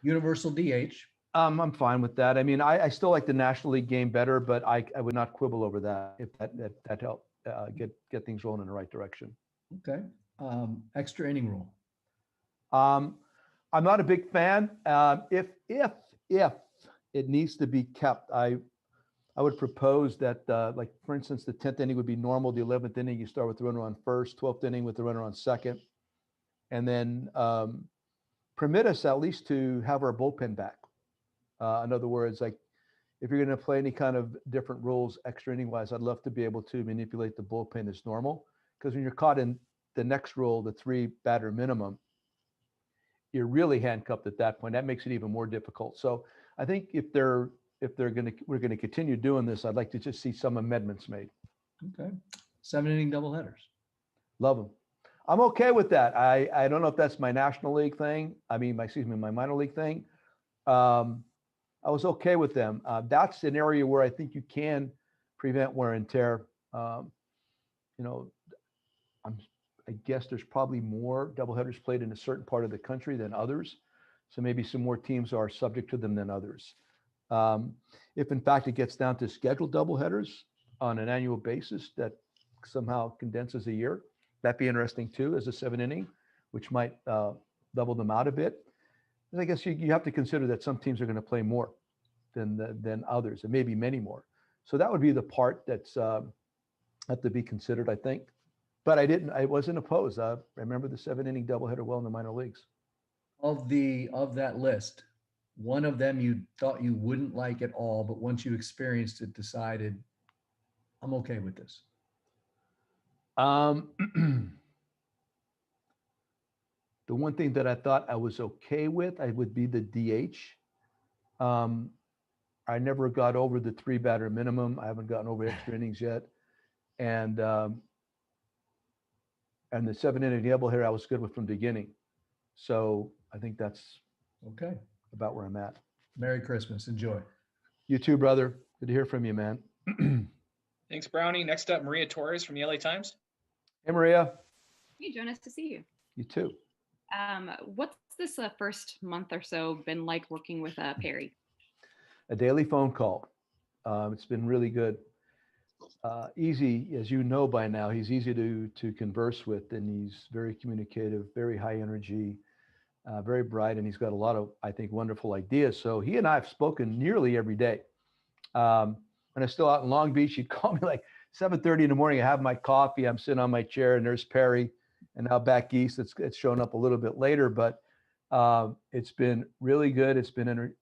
Universal DH. I'm fine with that. I mean, I still like the National League game better, but I would not quibble over that if that helped get things rolling in the right direction. Okay. Extra inning rule. Um, I'm not a big fan. If it needs to be kept, I would propose that, like for instance, the 10th inning would be normal. The 11th inning, you start with the runner on first. 12th inning with the runner on second, and then permit us at least to have our bullpen back. In other words, like if you're going to play any kind of different rules, extra inning wise, I'd love to be able to manipulate the bullpen as normal. Because when you're caught in the next rule, the 3-batter minimum, you're really handcuffed at that point. That makes it even more difficult. So I think if we're going to continue doing this, I'd like to just see some amendments made. Okay. 7-inning doubleheaders. Love them. I'm okay with that. I don't know if that's my National League thing. I mean, my minor league thing. I was okay with them. That's an area where I think you can prevent wear and tear. You know, I guess there's probably more doubleheaders played in a certain part of the country than others. So maybe some more teams are subject to them than others. If in fact it gets down to scheduled doubleheaders on an annual basis that somehow condenses a year, that'd be interesting too, as a 7-inning, which might double them out a bit. And I guess you have to consider that some teams are going to play more than others, and maybe many more. So that would be the part that's have to be considered, I think. But I wasn't opposed. I remember the 7-inning doubleheader well in the minor leagues. Of that list, one of them you thought you wouldn't like at all, but once you experienced it, decided, I'm okay with this. The one thing that I thought I was okay with, I would be the DH. I never got over the 3-batter minimum. I haven't gotten over extra innings yet. And the 7-inning doubleheader I was good with from the beginning. So I think that's okay. About where I'm at. Merry Christmas. Enjoy. You too, brother. Good to hear from you, man. Thanks, Brownie. Next up, Maria Torres from the LA Times. Hey, Maria. Hey, Joe. Nice to see you. You too. What's this first month or so been like working with Perry? A daily phone call. It's been really good. Easy, as you know by now, he's easy to converse with, and he's very communicative, very high energy, very bright, and he's got a lot of, I think, wonderful ideas. So he and I have spoken nearly every day. When I'm still out in Long Beach, he'd call me like 7:30 in the morning. I have my coffee. I'm sitting on my chair, and there's Perry. And now back east, it's shown up a little bit later, but it's been really good. It's been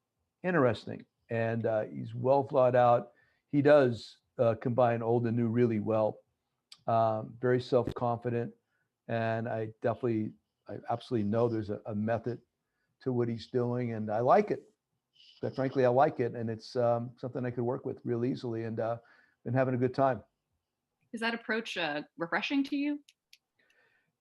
interesting, and he's well thought out. He does combine old and new really well. Very self-confident, and I absolutely know there's a method to what he's doing, and I like it. But frankly, I like it, and it's something I could work with real easily, and been having a good time. Is that approach refreshing to you?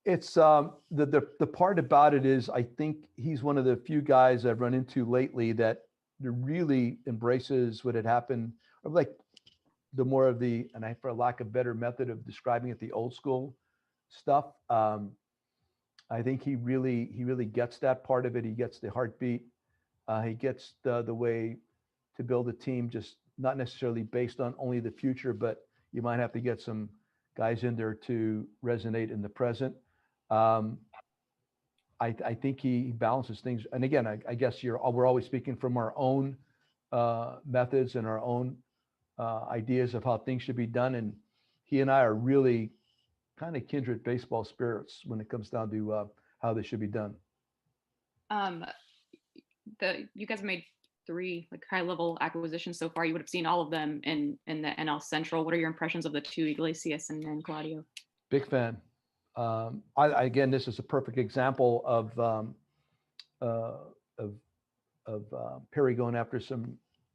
It's the part about it is I think he's one of the few guys I've run into lately that really embraces what had happened, or like the more of the, and I, for lack of better method of describing it, the old school stuff. I think he really gets that part of it. He gets the heartbeat. He gets the way to build a team, just not necessarily based on only the future, but you might have to get some guys in there to resonate in the present. I think he balances things. And again, I guess we're always speaking from our own methods and our own ideas of how things should be done. And he and I are really kind of kindred baseball spirits when it comes down to how they should be done. You guys made 3 like high-level acquisitions so far. You would have seen all of them in the NL Central. What are your impressions of the 2, Iglesias and Claudio? Big fan. Again, this is a perfect example of Perry going after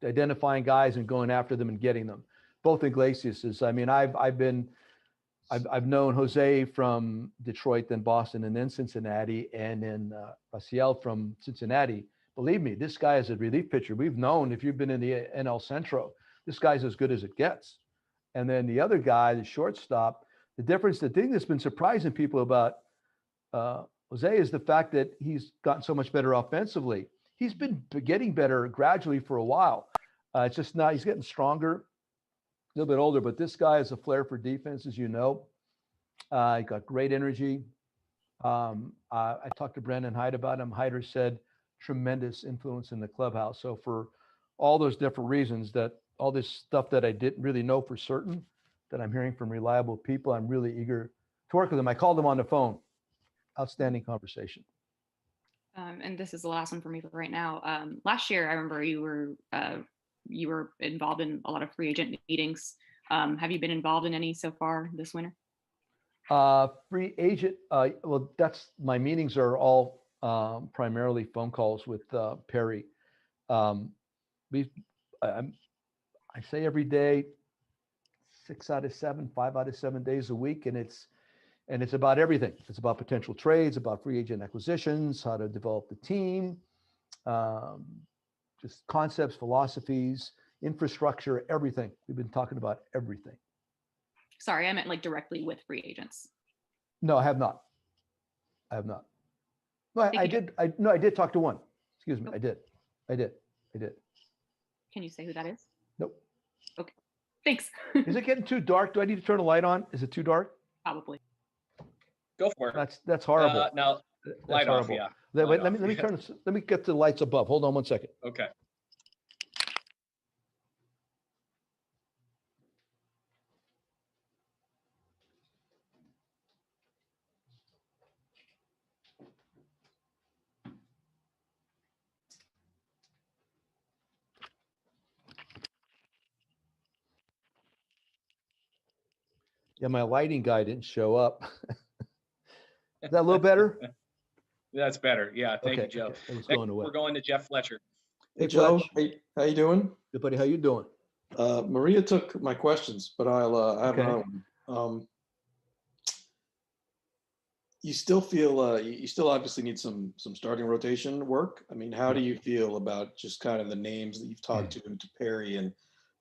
identifying guys and going after them and getting them. Both Iglesias. I mean, I've known Jose from Detroit, then Boston, and then Cincinnati, and then Raciel from Cincinnati. Believe me, this guy is a relief pitcher. We've known, if you've been in the NL Centro, this guy's as good as it gets. And then the other guy, the shortstop, the thing that's been surprising people about Jose is the fact that he's gotten so much better offensively. he's been getting better gradually for a while. It's just now he's getting stronger, a little bit older, but this guy has a flair for defense, as you know. He got great energy. I talked to Brendan Hyde about him. Hyder said tremendous influence in the clubhouse. So for all those different reasons, that all this stuff that I didn't really know for certain, that I'm hearing from reliable people, I'm really eager to work with them. I called him on the phone. Outstanding conversation. And this is the last one for me for right now. Last year, I remember you were involved in a lot of free agent meetings. Have you been involved in any so far this winter? Free agent. Well, that's my meetings are all primarily phone calls with Perry. We, I say every day, 6 out of 7, 5 out of 7 days a week, and it's about everything. It's about potential trades, about free agent acquisitions, how to develop the team, just concepts, philosophies, infrastructure, everything. We've been talking about everything. Sorry, I meant like directly with free agents. No, I have not. I have not. No, I did. I did talk to one. Excuse me. Oh. I did. Can you say who that is? Nope. Okay. Thanks. Is it getting too dark? Do I need to turn a light on? Is it too dark? Probably. Go for it. That's horrible. No, That's light off, horrible. yeah. Wait, Light let off, me yeah. turn this, let me get the lights above. Hold on one second. Okay. Yeah, my lighting guy didn't show up. Is that a little better? That's better. Yeah. Thank you, Okay, Joe. okay. It was Next, going away. we're going to Jeff Fletcher. Hey, Joe, Fletch. how you doing? Good buddy. How you doing? Maria took my questions, but I have Okay. another one. You still feel you still obviously need some starting rotation work. I mean, how do you feel about just kind of the names that you've talked to Perry, and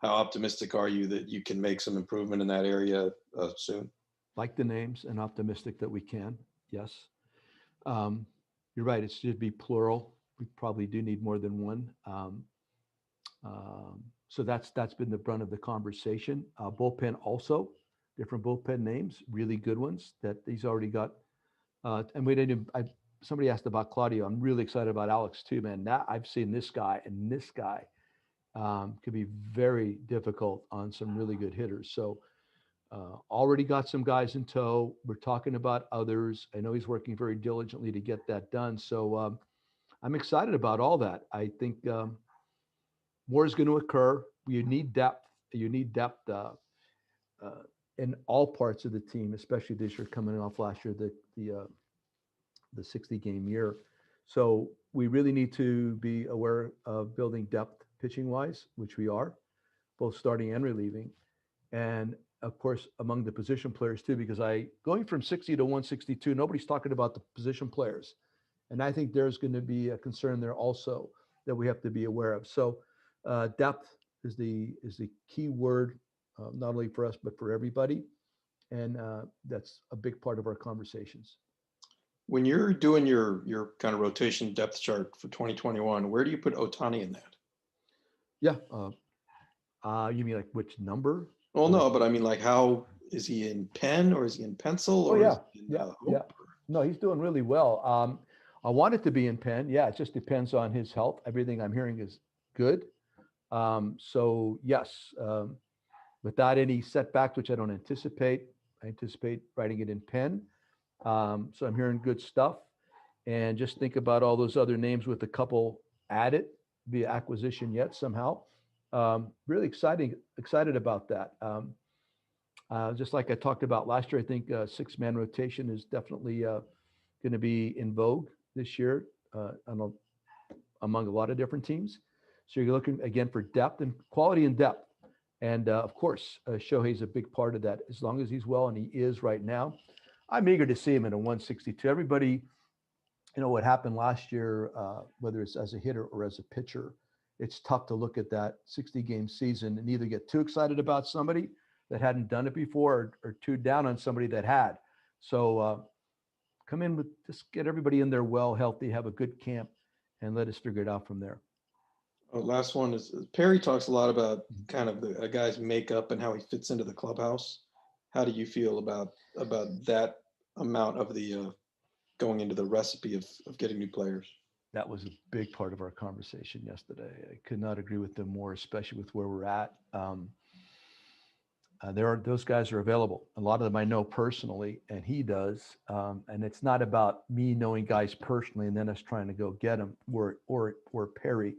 how optimistic are you that you can make some improvement in that area soon? Like the names and optimistic that we can. Yes. You're right. It should be plural. We probably do need more than one. So that's been the brunt of the conversation. Bullpen also, different bullpen names, really good ones that he's already got. And we didn't. Somebody asked about Claudio. I'm really excited about Alex too, man. Now I've seen this guy, and this guy could be very difficult on some really good hitters. So already got some guys in tow. We're talking about others. I know he's working very diligently to get that done. So I'm excited about all that. I think more is going to occur. You need depth. You need depth in all parts of the team, especially this year coming off last year, the 60-game year. So we really need to be aware of building depth pitching wise, which we are, both starting and relieving. And of course, among the position players too, because going from 60 to 162, nobody's talking about the position players. And I think there's going to be a concern there also that we have to be aware of. So depth is the key word, not only for us, but for everybody. And that's a big part of our conversations. When you're doing your kind of rotation depth chart for 2021, where do you put Ohtani in that? Yeah. You mean like which number? Well, no, but I mean, like, how is he in pen or is he in pencil? Or Oh, yeah. is he in, Yeah. No, he's doing really well. I want it to be in pen. Yeah, it just depends on his health. Everything I'm hearing is good. So yes, without any setbacks, which I don't anticipate, I anticipate writing it in pen. So I'm hearing good stuff. And just think about all those other names with a couple added via acquisition yet somehow. Really excited about that. Just like I talked about last year, I think 6-man rotation is definitely going to be in vogue this year among a lot of different teams. So you're looking again for depth and quality and depth. And of course, Shohei's a big part of that. As long as he's well, and he is right now, I'm eager to see him in a 162. Everybody, what happened last year, whether it's as a hitter or as a pitcher, it's tough to look at that 60-game season and either get too excited about somebody that hadn't done it before or too down on somebody that had. So come in with just get everybody in there well, healthy, have a good camp, and let us figure it out from there. Last one is Perry talks a lot about kind of a guy's makeup and how he fits into the clubhouse. How do you feel about that amount of the going into the recipe of getting new players? That was a big part of our conversation yesterday. I could not agree with them more, especially with where we're at. Those guys are available. A lot of them I know personally, and he does. And it's not about me knowing guys personally and then us trying to go get them or Perry.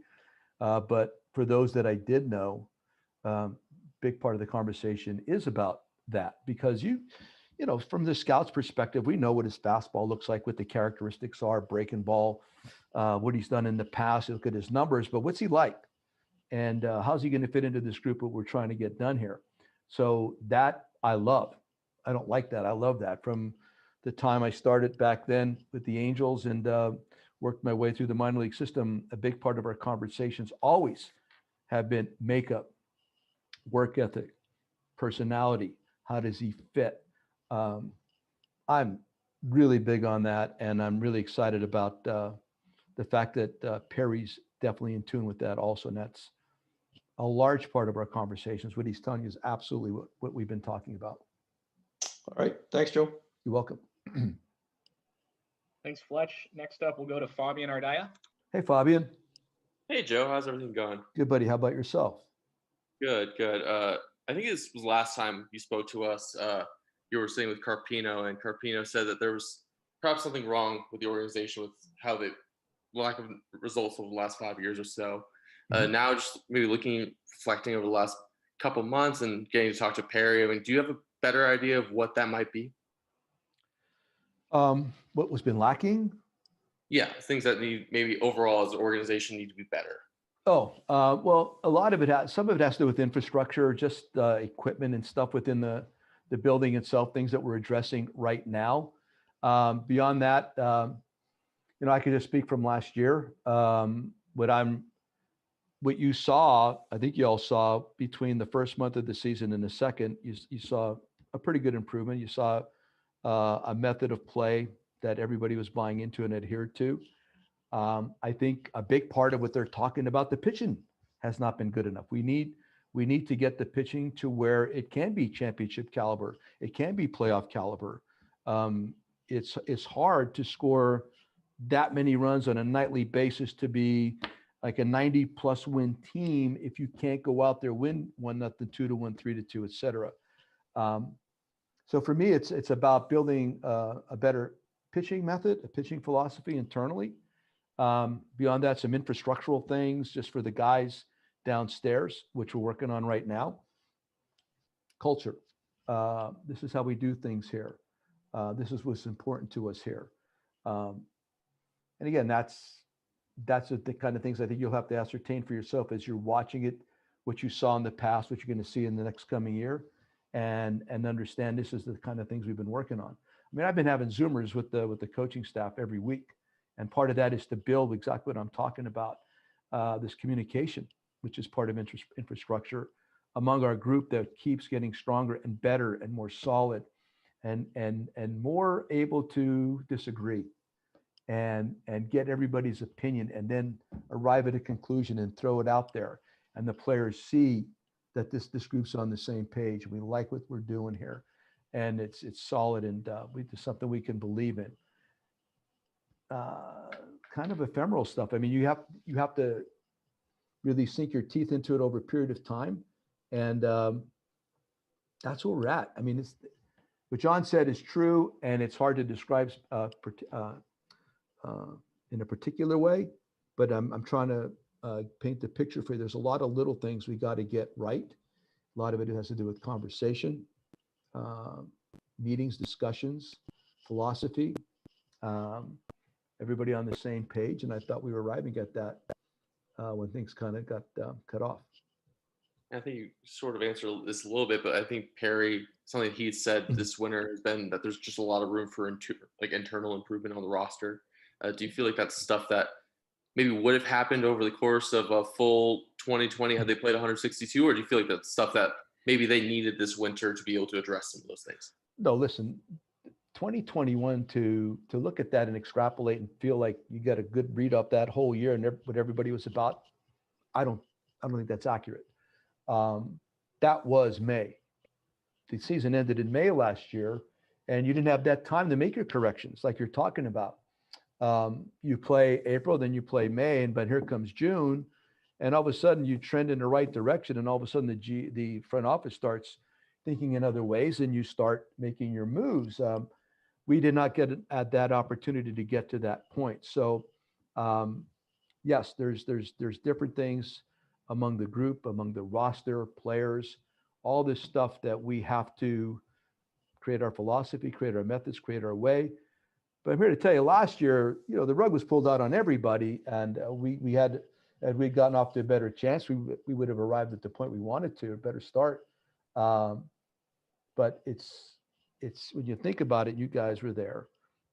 But for those that I did know, big part of the conversation is about that, because you know, from the scout's perspective, we know what his fastball looks like, what the characteristics are, breaking ball, what he's done in the past. You look at his numbers, but what's he like? And how's he going to fit into this group that we're trying to get done here? So that I love. I don't like that. I love that. From the time I started back then with the Angels and worked my way through the minor league system, a big part of our conversations always have been makeup, work ethic, personality. How does he fit? I'm really big on that, and I'm really excited about the fact that Perry's definitely in tune with that also, and that's a large part of our conversations. What he's telling you is absolutely what we've been talking about. All right. Thanks, Joe. You're welcome. Thanks, Fletch. Next up, we'll go to Fabian Ardaya. Hey, Fabian. Hey, Joe. How's everything going? Good, buddy. How about yourself? Good, good. I think this was last time you spoke to us. You were sitting with Carpino, and Carpino said that there was perhaps something wrong with the organization with how the lack of results over the last 5 years or so. Now, just maybe reflecting over the last couple months and getting to talk to Perry, I mean, do you have a better idea of what that might be? What was been lacking? Yeah, things that need maybe overall as an organization need to be better. Well, a lot of it some of it has to do with infrastructure, just equipment and stuff within the building itself, things that we're addressing right now. Beyond that, you know, I could just speak from last year. What you saw, I think you all saw between the first month of the season and the second, you saw a pretty good improvement. You saw a method of play that everybody was buying into and adhered to. I think a big part of what they're talking about, the pitching has not been good enough. We need to get the pitching to where it can be championship caliber. It can be playoff caliber. It's hard to score that many runs on a nightly basis to be like a 90+ win team if you can't go out there, win 1-0, 2-1, 3-2, et cetera. So for me, it's about building a better pitching method, a pitching philosophy internally. Beyond that, some infrastructural things just for the guys downstairs, which we're working on right now. Culture. This is how we do things here. This is what's important to us here. And again, that's the kind of things I think you'll have to ascertain for yourself as you're watching it, what you saw in the past, what you're going to see in the next coming year, and understand this is the kind of things we've been working on. I mean, I've been having Zoomers with the coaching staff every week. And part of that is to build exactly what I'm talking about, this communication, which is part of infrastructure among our group that keeps getting stronger and better and more solid and more able to disagree and get everybody's opinion and then arrive at a conclusion and throw it out there. And the players see that this group's on the same page. We like what we're doing here. And it's solid and it's something we can believe in. Kind of ephemeral stuff. I mean, you have to really sink your teeth into it over a period of time, and that's where we're at. I mean, what John said is true, and it's hard to describe in a particular way. But I'm trying to paint the picture for you. There's a lot of little things we got to get right. A lot of it has to do with conversation, meetings, discussions, philosophy. Everybody on the same page, and I thought we were arriving at that when things kind of got cut off. I think you sort of answered this a little bit, but I think Perry, something he said this winter has been that there's just a lot of room for internal improvement on the roster. Do you feel like that's stuff that maybe would have happened over the course of a full 2020 had they played 162, or do you feel like that's stuff that maybe they needed this winter to be able to address some of those things? No, listen, 2021 to look at that and extrapolate and feel like you got a good read off that whole year and what everybody was about. I don't think that's accurate. That was May. The season ended in May last year, and you didn't have that time to make your corrections like you're talking about. You play April, then you play May, but here comes June, and all of a sudden you trend in the right direction, and all of a sudden the front office starts thinking in other ways, and you start making your moves. We did not get at that opportunity to get to that point. So, yes, there's different things among the group, among the roster, players, all this stuff that we have to create our philosophy, create our methods, create our way. But I'm here to tell you, last year, the rug was pulled out on everybody, and we had we'd gotten off to a better chance, we would have arrived at the point we wanted to, a better start. But it's when you think about it, you guys were there.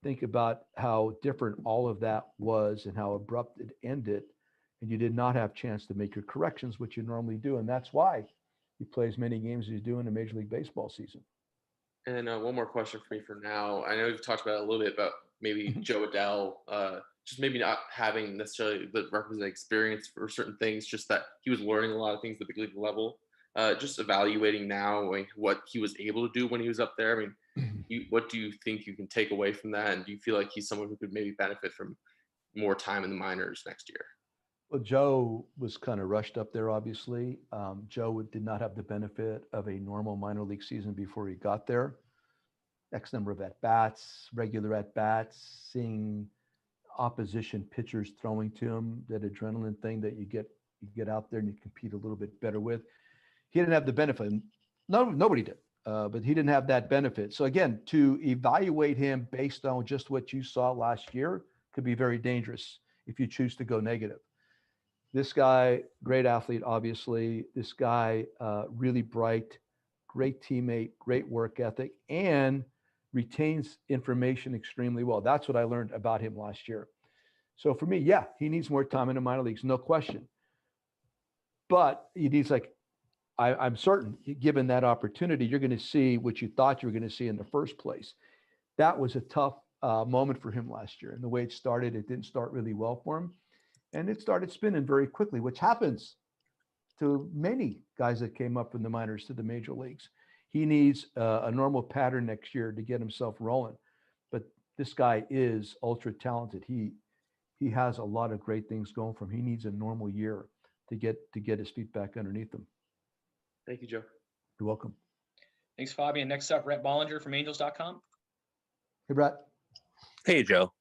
Think about how different all of that was and how abrupt it ended, and you did not have chance to make your corrections, which you normally do, and that's why you play as many games as you do in a Major League Baseball season. And one more question for me for now. I know you've talked about it a little bit about maybe Joe Maddon, just maybe not having necessarily the requisite experience for certain things, just that he was learning a lot of things at the big league level. Just evaluating now what he was able to do when he was up there. I mean, what do you think you can take away from that? And do you feel like he's someone who could maybe benefit from more time in the minors next year? Well, Joe was kind of rushed up there, obviously. Joe did not have the benefit of a normal minor league season before he got there. X number of at-bats, regular at-bats, seeing opposition pitchers throwing to him, that adrenaline thing that you get out there and you compete a little bit better with. He didn't have the benefit. No, nobody did, but he didn't have that benefit. So again, to evaluate him based on just what you saw last year could be very dangerous if you choose to go negative. This guy, great athlete, obviously. This guy, really bright, great teammate, great work ethic, and retains information extremely well. That's what I learned about him last year. So for me, yeah, he needs more time in the minor leagues, no question. But he needs, I'm certain, given that opportunity, you're going to see what you thought you were going to see in the first place. That was a tough moment for him last year. And the way it started, it didn't start really well for him. And it started spinning very quickly, which happens to many guys that came up from the minors to the major leagues. He needs a normal pattern next year to get himself rolling. But this guy is ultra talented. He has a lot of great things going for him. He needs a normal year to get his feet back underneath him. Thank you, Joe. You're welcome. Thanks, Fabian. Next up, Rhett Bollinger from Angels.com. Hey, Brett. Hey, Joe.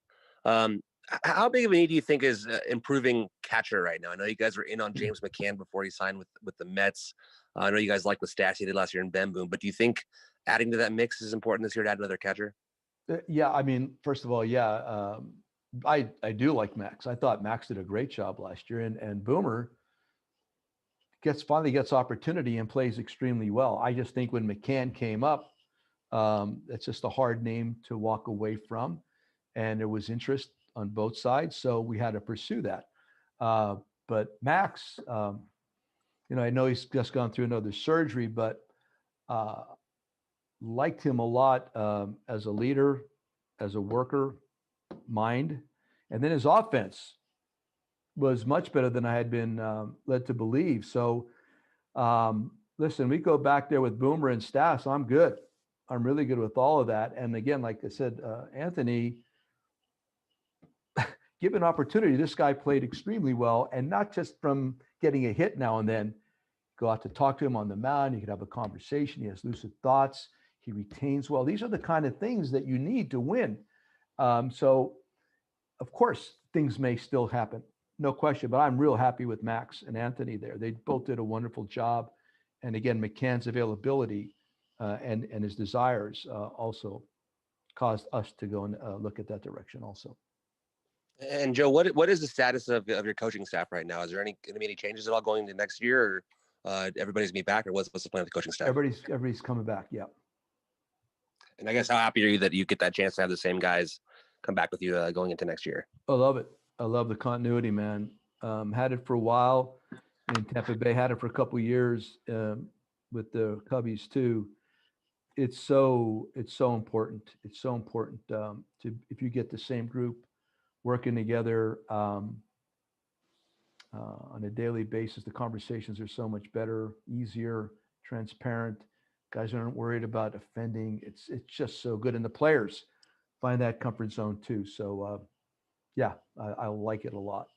How big of a need do you think is improving catcher right now? I know you guys were in on James McCann before he signed with the Mets. I know you guys like the stats he did last year in Ben Boom, but do you think adding to that mix is important this year to add another catcher? Yeah, I mean, first of all, yeah, I do like Max. I thought Max did a great job last year, and Boomer finally gets opportunity and plays extremely well. I just think when McCann came up, it's just a hard name to walk away from, and there was interest on both sides, so we had to pursue that. But Max, I know he's just gone through another surgery, but liked him a lot as a leader, as a worker, mind, and then his offense was much better than I had been led to believe. So, listen, we go back there with Boomer and Stas. I'm good. I'm really good with all of that. And again, like I said, Anthony, given opportunity, this guy played extremely well, and not just from getting a hit now and then. Go out to talk to him on the mound. You can have a conversation. He has lucid thoughts. He retains well. These are the kind of things that you need to win. So, of course, things may still happen, no question. But I'm real happy with Max and Anthony there. They both did a wonderful job. And again, McCann's availability and his desires also caused us to go and look at that direction also. And Joe, what is the status of your coaching staff right now? Is there any changes at all going into next year, or everybody's gonna be back, or what's the plan of the coaching staff? Everybody's coming back. Yeah. And I guess how happy are you that you get that chance to have the same guys come back with you going into next year? I love it. I love the continuity, man. Had it for a while in Tampa Bay. Had it for a couple of years with the Cubbies too. it's so important. It's so important to, if you get the same group working together on a daily basis, the conversations are so much better, easier, transparent. Guys aren't worried about offending. It's just so good, and the players find that comfort zone too. So yeah, I like it a lot.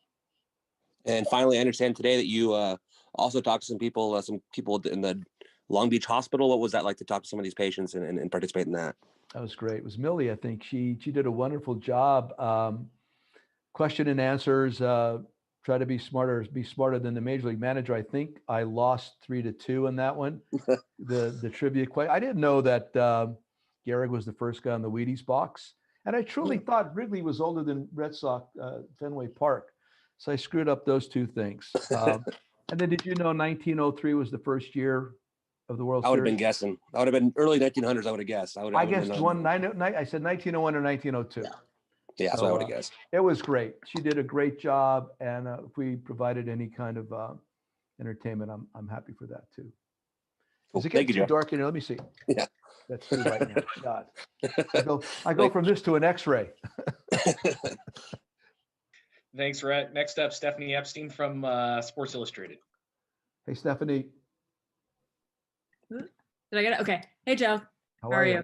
And finally, I understand today that you also talked to some people in the Long Beach hospital. What was that like to talk to some of these patients and participate in that? That was great. It was Millie. I think she did a wonderful job. Question and answers. Try to be smarter than the major league manager. I think I lost 3-2 in that one. The trivia question. I didn't know that Gehrig was the first guy on the Wheaties box, and I truly thought Wrigley was older than Red Sox Fenway Park. So I screwed up those two things. And then, did you know 1903 was the first year of the World I would have Series? been guessing. I would have been early 1900s. I would have guessed. I guessed I said 1901 or 1902. Yeah, that's what I would have guessed. It was great. She did a great job, and if we provided any kind of entertainment, I'm happy for that too. Cool. Is it Thank getting you, too Joe. dark in here? Let me see. Yeah. That's too light now. God. I go from this to an X-ray. Thanks, Rhett. Next up, Stephanie Epstein from Sports Illustrated. Hey, Stephanie. Did I get it? Okay. Hey, Joe. How are you?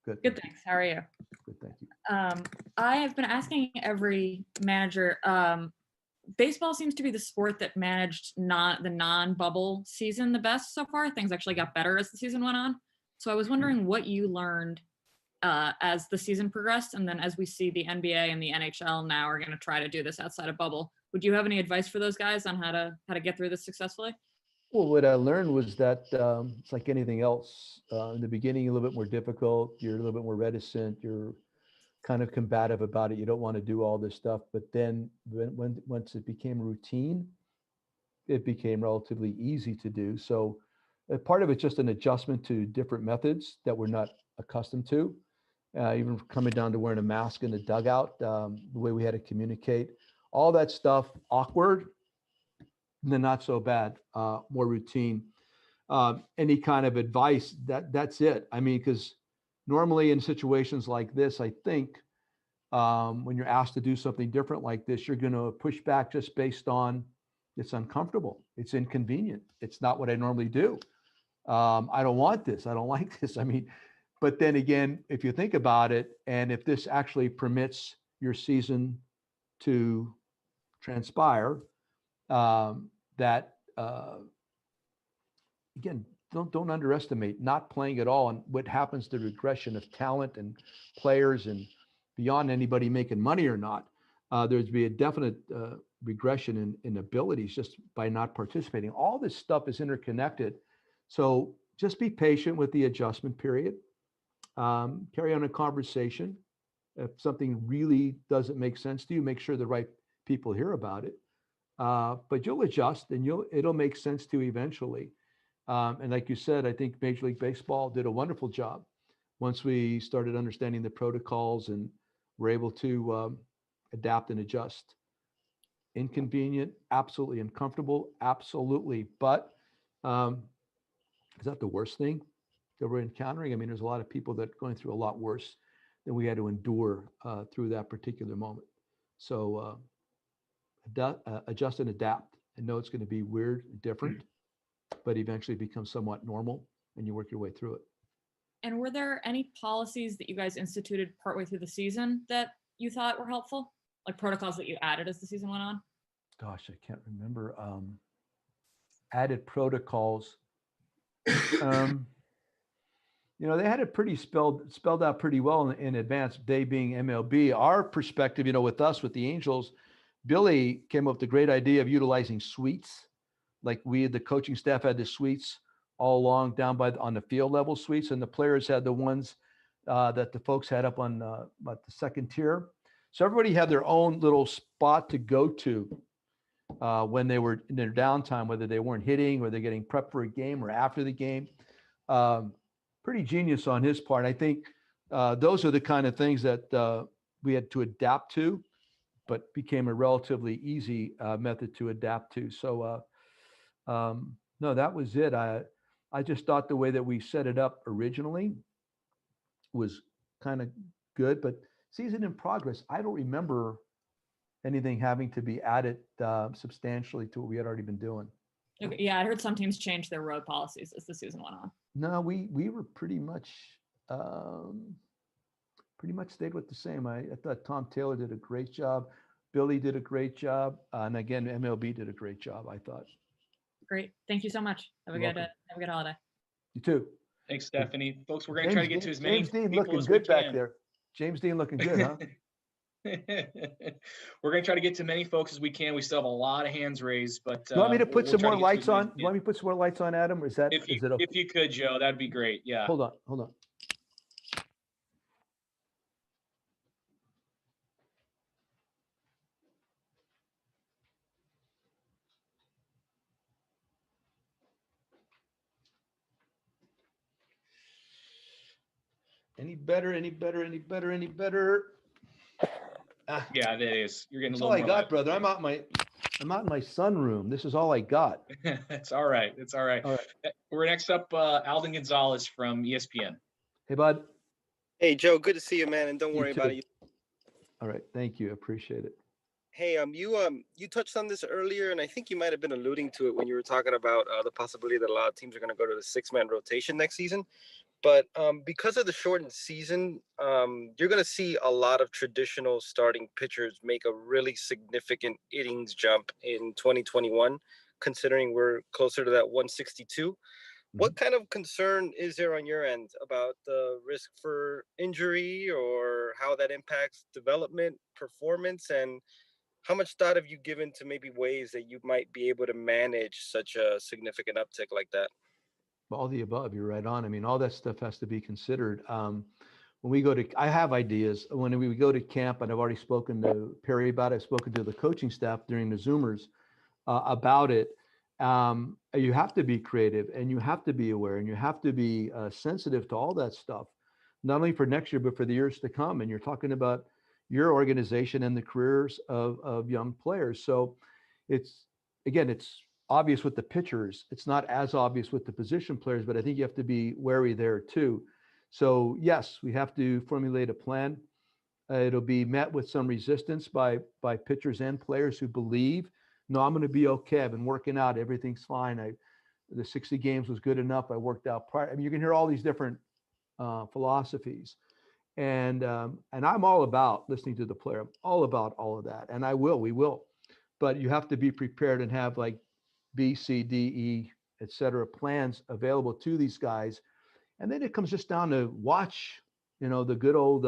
Good. Good, thanks. How are you? Good, thank you. I have been asking every manager. Baseball seems to be the sport that managed the non-bubble season the best so far. Things actually got better as the season went on. So I was wondering what you learned as the season progressed, and then as we see the NBA and the NHL now are going to try to do this outside of bubble. Would you have any advice for those guys on how to get through this successfully? Well, what I learned was that it's like anything else. In the beginning, a little bit more difficult. You're a little bit more reticent. You're kind of combative about it. You don't want to do all this stuff. But then once it became routine, it became relatively easy to do. So part of it's just an adjustment to different methods that we're not accustomed to. Even coming down to wearing a mask in the dugout, the way we had to communicate, all that stuff, awkward, and then not so bad, more routine. Any kind of advice, that's it. I mean, because normally in situations like this, I think when you're asked to do something different like this, you're going to push back just based on it's uncomfortable, it's inconvenient, it's not what I normally do. I don't want this, I don't like this. I mean, but then again, if you think about it, and if this actually permits your season to transpire, that again, don't underestimate not playing at all and what happens to regression of talent and players, and beyond anybody making money or not. There's be a definite regression in abilities just by not participating. All this stuff is interconnected. So just be patient with the adjustment period. Carry on a conversation. If something really doesn't make sense to you, make sure the right people hear about it. But you'll adjust, and it'll make sense to you eventually. And like you said, I think Major League Baseball did a wonderful job once we started understanding the protocols and were able to adapt and adjust. Inconvenient, absolutely uncomfortable, absolutely. But is that the worst thing that we're encountering? I mean, there's a lot of people that are going through a lot worse than we had to endure through that particular moment. So adjust and adapt. I know it's going to be weird, different, but eventually becomes somewhat normal, and you work your way through it. And were there any policies that you guys instituted partway through the season that you thought were helpful? Like protocols that you added as the season went on? Gosh, I can't remember. Added protocols. They had it pretty spelled out pretty well in advance, they being MLB. Our perspective, with us, with the Angels, Billy came up with the great idea of utilizing suites. Like the coaching staff had the suites all along down on the field level suites, and the players had the ones that the folks had up on the second tier. So everybody had their own little spot to go to when they were in their downtime, whether they weren't hitting or they're getting prepped for a game or after the game. Pretty genius on his part. I think those are the kind of things that we had to adapt to, but became a relatively easy method to adapt to. So no, that was it. I just thought the way that we set it up originally was kind of good, but season in progress, I don't remember anything having to be added substantially to what we had already been doing. Okay, yeah, I heard some teams change their road policies as the season went on. No, we were pretty much stayed with the same. I thought Tom Taylor did a great job. Billy did a great job. And again, MLB did a great job, I thought. Great. Thank you so much. Have a You're good holiday. You too. Thanks, Stephanie. Folks, we're going to try to get to as many James Dean people looking as we good back can. there. James Dean looking good, huh? We're going to try to get to many folks as we can. We still have a lot of hands raised, but You want me to put we'll some try more to get to as lights many on? as we You want me to put some more lights on, Adam? Or is that, can. is it okay? If you could, Joe, that'd be great. Yeah. Hold on. Any better? Ah, Yeah, that is. You're getting that's a all little I more got, brother. I'm out in my sunroom. This is all I got. It's all right. It's all right. All right. We're next up, Alden Gonzalez from ESPN. Hey, bud. Hey, Joe, good to see you, man. And don't You worry about too. it. All right. Thank you. Appreciate it. Hey, you touched on this earlier, and I think you might have been alluding to it when you were talking about the possibility that a lot of teams are going to go to the 6-man rotation next season. But because of the shortened season, you're going to see a lot of traditional starting pitchers make a really significant innings jump in 2021, considering we're closer to that 162. What kind of concern is there on your end about the risk for injury or how that impacts development, performance, and how much thought have you given to maybe ways that you might be able to manage such a significant uptick like that? All the above. You're right on. I mean, all that stuff has to be considered. When we go to, I have ideas. When we go to camp, and I've already spoken to Perry about it, I've spoken to the coaching staff during the Zoomers about it. You have to be creative, and you have to be aware, and you have to be sensitive to all that stuff, not only for next year, but for the years to come. And you're talking about your organization and the careers of young players. So it's obvious with the pitchers. It's not as obvious with the position players, but I think you have to be wary there too. So yes, we have to formulate a plan. It'll be met with some resistance by pitchers and players who believe, no, I'm going to be okay. I've been working out. Everything's fine. The 60 games was good enough. I worked out prior. I mean, you can hear all these different philosophies. And I'm all about listening to the player. I'm all about all of that. And we will. But you have to be prepared and have like B, C, D, E, et cetera, plans available to these guys. And then it comes just down to watch, the good old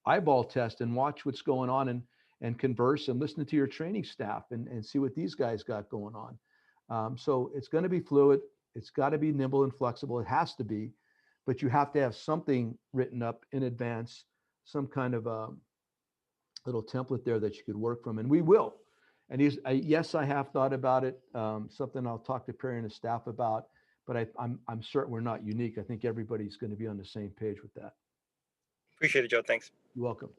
eyeball test and watch what's going on and converse and listen to your training staff and see what these guys got going on. So it's going to be fluid. It's got to be nimble and flexible. It has to be, but you have to have something written up in advance, some kind of a little template there that you could work from, and we will. And yes, I have thought about it. Something I'll talk to Perry and his staff about, but I'm certain we're not unique. I think everybody's going to be on the same page with that. Appreciate it, Joe. Thanks. You're welcome.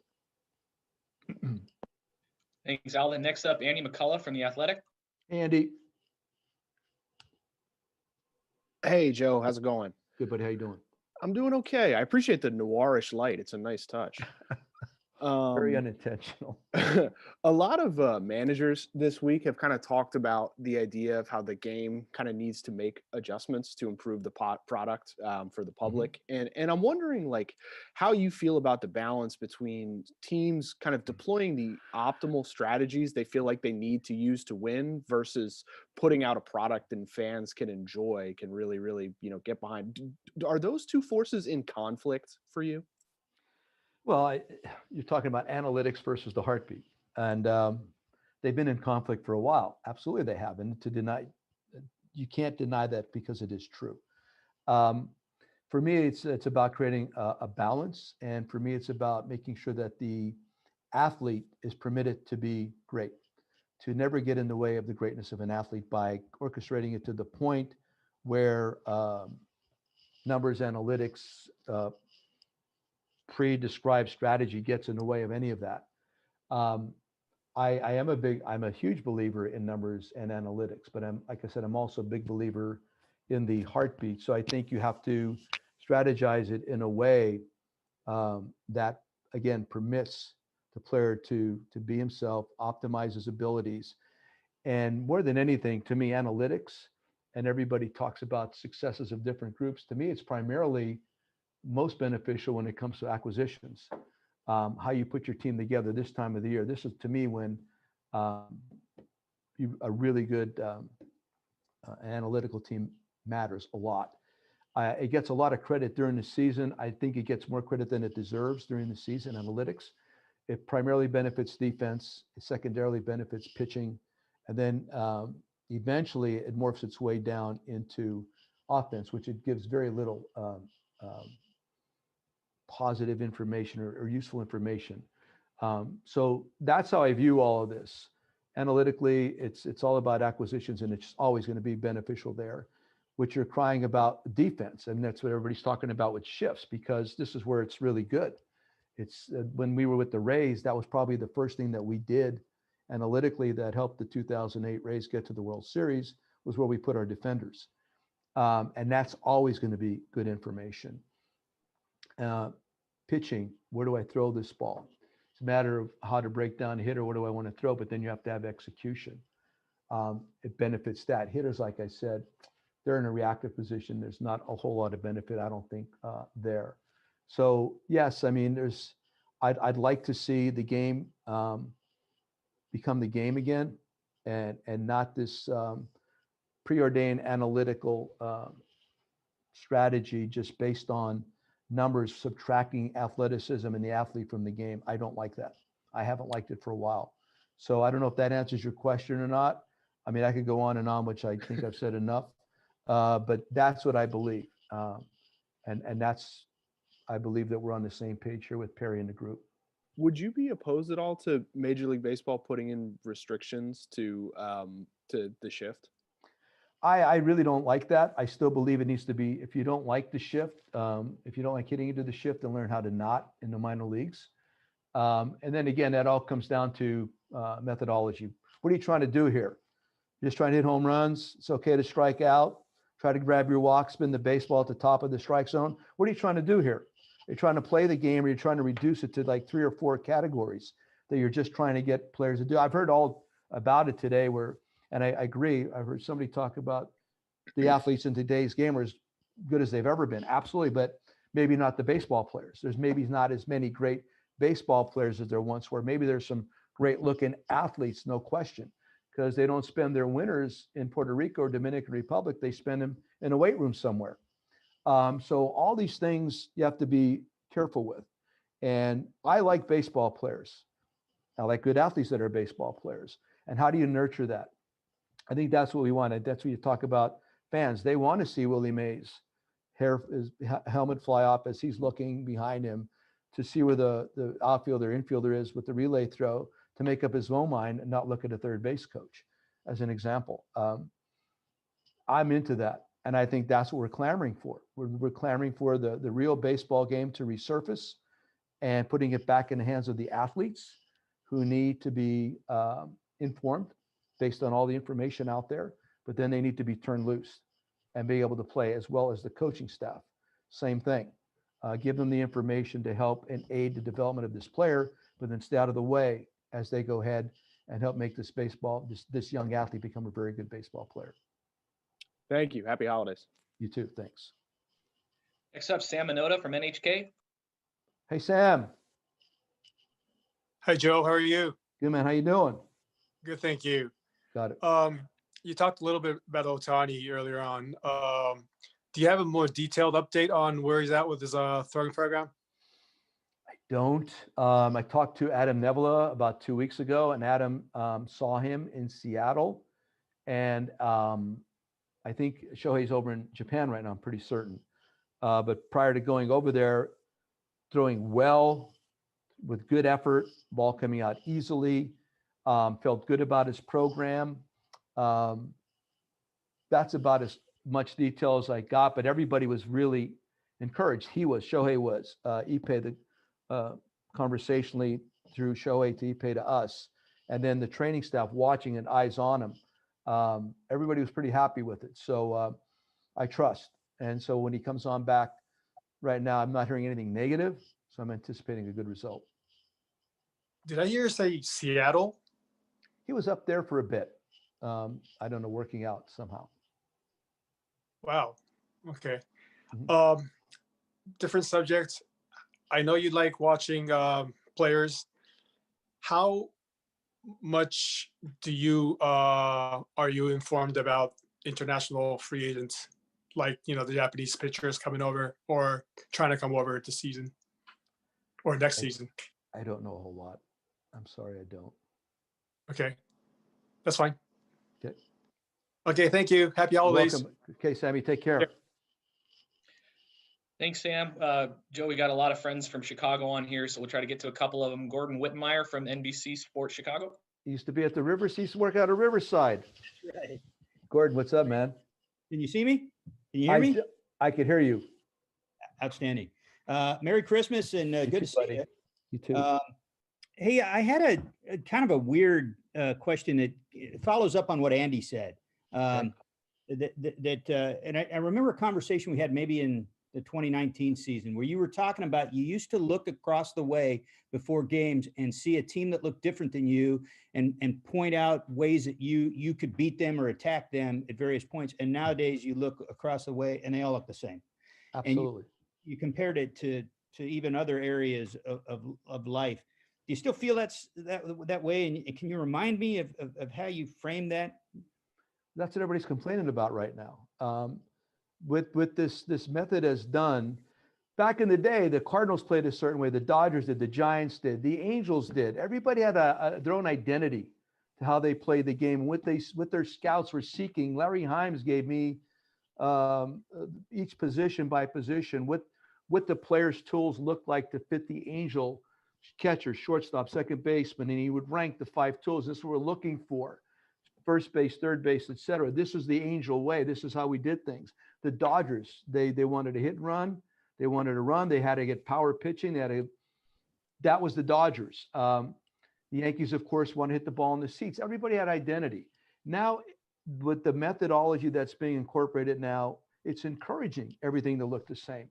Thanks, Alden. Next up, Andy McCullough from The Athletic. Andy. Hey, Joe. How's it going? Good, buddy. How you doing? I'm doing okay. I appreciate the noirish light. It's a nice touch. Very unintentional. A lot of managers this week have kind of talked about the idea of how the game kind of needs to make adjustments to improve the product for the public. And I'm wondering like how you feel about the balance between teams kind of deploying the optimal strategies they feel like they need to use to win versus putting out a product and fans can enjoy, can really, really, get behind. Are those two forces in conflict for you? Well, you're talking about analytics versus the heartbeat, and they've been in conflict for a while. Absolutely, they have, and you can't deny that because it is true. For me, it's about creating a balance, and for me, it's about making sure that the athlete is permitted to be great, to never get in the way of the greatness of an athlete by orchestrating it to the point where numbers, analytics, pre-described strategy gets in the way of any of that. I'm a huge believer in numbers and analytics, but like I said, I'm also a big believer in the heartbeat. So I think you have to strategize it in a way that, again, permits the player to be himself, optimize his abilities. And more than anything, to me, analytics, and everybody talks about successes of different groups. To me, it's primarily most beneficial when it comes to acquisitions. How you put your team together this time of the year. This is, to me, when a really good analytical team matters a lot. It gets a lot of credit during the season. I think it gets more credit than it deserves during the season, analytics. It primarily benefits defense. It secondarily benefits pitching. And then eventually it morphs its way down into offense, which it gives very little positive information or useful information. So that's how I view all of this. Analytically, it's all about acquisitions, and it's always going to be beneficial there. What you're crying about defense, and that's what everybody's talking about with shifts, because this is where it's really good. It's when we were with the Rays, that was probably the first thing that we did analytically that helped the 2008 Rays get to the World Series, was where we put our defenders. And that's always going to be good information. Pitching, where do I throw this ball? It's a matter of how to break down a hitter. What do I want to throw? But then you have to have execution. It benefits that. Hitters, like I said, they're in a reactive position. There's not a whole lot of benefit, I don't think, there. So yes, I mean, I'd like to see the game become the game again, and not this preordained analytical strategy just based on numbers, subtracting athleticism and the athlete from the game. I don't like that. I haven't liked it for a while. So I don't know if that answers your question or not. I mean, I could go on and on, which I think I've said enough. But that's what I believe. And that's, I believe that we're on the same page here with Perry and the group. Would you be opposed at all to Major League Baseball putting in restrictions to the shift? I really don't like that. I still believe it needs to be, if you don't like the shift, if you don't like hitting into the shift, then learn how to not in the minor leagues. And then again, that all comes down to methodology. What are you trying to do here? You're just trying to hit home runs. It's okay to strike out. Try to grab your walk, spin the baseball at the top of the strike zone. What are you trying to do here? Are you trying to play the game, or you're trying to reduce it to like 3 or 4 categories that you're just trying to get players to do? I've heard all about it today and I agree. I've heard somebody talk about the athletes in today's game are as good as they've ever been. Absolutely. But maybe not the baseball players. There's maybe not as many great baseball players as there once were. Maybe there's some great looking athletes, no question, because they don't spend their winters in Puerto Rico or Dominican Republic. They spend them in a weight room somewhere. So all these things you have to be careful with. And I like baseball players. I like good athletes that are baseball players. And how do you nurture that? I think that's what we wanted. That's what you talk about fans. They want to see Willie Mays' helmet fly off as he's looking behind him to see where the outfielder, infielder is with the relay throw, to make up his own mind and not look at a third base coach, as an example. I'm into that. And I think that's what we're clamoring for. We're clamoring for the real baseball game to resurface and putting it back in the hands of the athletes, who need to be informed based on all the information out there, but then they need to be turned loose and be able to play, as well as the coaching staff. Same thing. Give them the information to help and aid the development of this player, but then stay out of the way as they go ahead and help make this young athlete become a very good baseball player. Thank you. Happy holidays. You too. Thanks. Next up, Sam Minota from NHK. Hey, Sam. Hi, Joe. How are you? Good, man. How you doing? Good, thank you. Got it. You talked a little bit about Ohtani earlier on. Do you have a more detailed update on where he's at with his throwing program? I don't. I talked to Adam Nevela about 2 weeks ago, and Adam saw him in Seattle. And I think Shohei's over in Japan right now, I'm pretty certain. But prior to going over there, throwing well, with good effort, ball coming out easily, felt good about his program. That's about as much detail as I got, but everybody was really encouraged. Shohei was. Ippei, conversationally through Shohei to Ippei to us, and then the training staff watching and eyes on him. Everybody was pretty happy with it. So I trust. And so when he comes on back right now, I'm not hearing anything negative, so I'm anticipating a good result. Did I hear you say Seattle? He was up there for a bit. I don't know, working out somehow. Wow. Okay. Mhm. Different subject. I know you like watching players. How much do you are you informed about international free agents, like the Japanese pitchers coming over or trying to come over this season or next I, season? I don't know a whole lot. I'm sorry, I don't. Okay, that's fine. Okay. Okay, thank you. Happy You're holidays. welcome. Okay, Sammy, take care. Yeah. Thanks, Sam. Joe, we got a lot of friends from Chicago on here, so we'll try to get to a couple of them. Gordon Wittenmeyer from NBC Sports Chicago. He used to be at the Rivers. He used to work out of Riverside. Right. Gordon, what's up, man? Can you see me? Can you hear me? I can hear you. Outstanding. Merry Christmas and good to see buddy. you. You too. Hey, I had a kind of a weird question that follows up on what Andy said. And I remember a conversation we had maybe in the 2019 season where you were talking about you used to look across the way before games and see a team that looked different than you and point out ways that you could beat them or attack them at various points. And nowadays you look across the way and they all look the same. Absolutely. And you compared it to even other areas of life. Do you still feel that way? And can you remind me of how you frame that? That's what everybody's complaining about right now. With this method as done, back in the day, the Cardinals played a certain way, the Dodgers did, the Giants did, the Angels did. Everybody had their own identity to how they played the game. What their scouts were seeking. Larry Himes gave me each position by position, what the players' tools looked like to fit the Angel catcher, shortstop, second baseman, and he would rank the 5 tools. This is what we're looking for. First base, third base, et cetera. This is the Angel way. This is how we did things. The Dodgers, they wanted to hit and run. They wanted to run. They had to get power pitching. That was the Dodgers. The Yankees, of course, want to hit the ball in the seats. Everybody had identity. Now, with the methodology that's being incorporated now, it's encouraging everything to look the same.